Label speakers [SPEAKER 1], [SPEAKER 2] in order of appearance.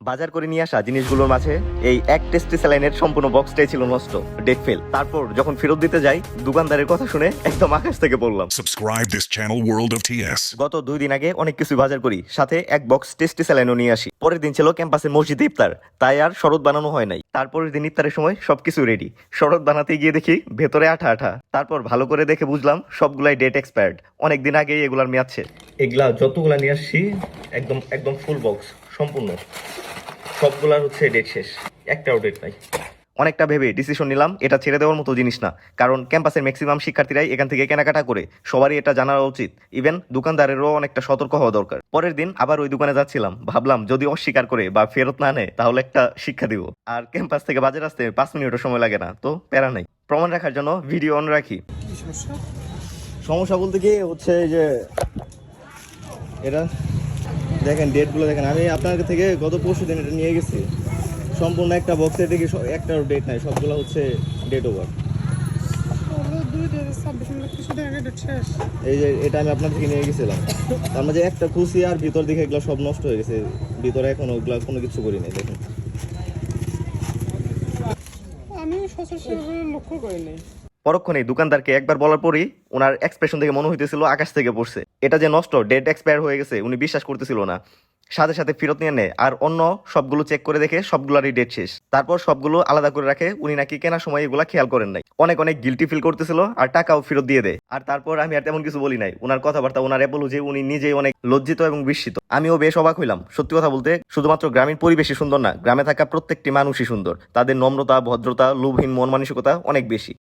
[SPEAKER 1] বাজার করে নিয়ে আসা জিনিসগুলোর মাঝে এই এক টেস্টি স্যালাইনের সম্পূর্ণ বক্সটাই ছিল নষ্ট, ডেট ফেল। তারপর যখন ফেরত দিতে যাই, দোকানদারের কথা শুনে একদম আকাশ থেকে পড়লাম।
[SPEAKER 2] Subscribe this channel World of TS.
[SPEAKER 1] গত 2 দিন আগে অনেক কিছু বাজার করি, সাথে এক বক্স টেস্টি স্যালাইনও নিয়ে আসি। পরের দিন ছিল ক্যাম্পাসের মসজিদে ইফতার, তাই আর শরবত বানানো হয় নাই। তারপরের দিন ইফতারের সময় সবকিছু রেডি, শরবত বানাতে গিয়ে দেখি ভেতরে আঠা আঠা। তারপর ভালো করে দেখে বুঝলাম সবগুলাই ডেট এক্সপায়ার্ড, অনেক দিন আগেই এগুলার মেয়াদ শেষ। এগুলা যতগুলা নিয়ে আসছি একদম একদম ফুল বক্স সম্পূর্ণ, সবগুলার হচ্ছে ডেট শেষ, একটাও ডেট নাই। অনেকটা ভেবে ডিসিশন নিলাম এটা ছেড়ে দেওয়ার মতো জিনিস না, কারণ ক্যাম্পাসের ম্যাক্সিমাম শিক্ষার্থীরাই এখান থেকে কেনাকাটা করে, সবারই এটা জানা উচিত। ইভেন দোকানদারেরও অনেকটা সতর্ক হওয়া দরকার। পরের দিন আবার ওই দোকানে যাচ্ছিলাম, ভাবলাম যদি অস্বীকার করে বা ফেরত না নেয় তাহলে একটা শিক্ষা দিব। আর ক্যাম্পাস থেকে বাজার আসতে 5 মিনিটও সময় লাগে না, তো প্যারা নাই। প্রমাণ রাখার জন্য ভিডিও অন রাখি। সমস্যা বলতে কি হচ্ছে যে এটা দেখেন, ডেটগুলো দেখেন। আমি আপনার থেকে গত পরশু দিন এটা নিয়ে গেছি, সম্পূর্ণ একটা বক্সে দেখি একটাও ডেট নাই, সবগুলো হচ্ছে ডেট ওভার। এই যে এটা আমি আপনার থেকে নিয়ে গেছিলাম, তার মাঝে একটা খুশি আর ভিতর দিকে এগুলো সব নষ্ট হয়ে গেছে, ভিতরে এখন ওগুলো কোনো কিছু করি নাই। দেখুন,
[SPEAKER 3] আমি সচরাচর লক্ষ্য করিনি।
[SPEAKER 1] পরক্ষণেই দোকানদারকে একবার বলার পরই ওনার এক্সপ্রেশন দেখে মনে হইতেছিল আকাশ থেকে পড়ছে। এটা যে নষ্ট, ডেট এক্সপায়ার হয়ে গেছে, উনি বিশ্বাস করতেছিল না। সাথে সাথে ফেরত নিয়ে নেয়, আর অন্য সবগুলো চেক করে দেখে সবগুলোরই ডেট শেষ। তারপর সবগুলো আলাদা করে রাখে, উনি নাকি কেনার সময় এগুলা খেয়াল করেন নাই। অনেক অনেক গিল্টি ফিল করতেছিল, আর টাকাও ফেরত দিয়ে দেয়। আর তারপর আমি আর তেমন কিছু বলি নাই। ওনার কথাবার্তা, ওনার অ্যাপোলজি, উনি নিজেই অনেক লজ্জিত এবং বিস্মিত। আমিও বেশ অবাক হইলাম। সত্যি কথা বলতে শুধুমাত্র গ্রামীণ পরিবেশই সুন্দর না, গ্রামে থাকা প্রত্যেকটি মানুষই সুন্দর। তাদের নম্রতা, ভদ্রতা, লোভহীন মন মানসিকতা অনেক বেশি।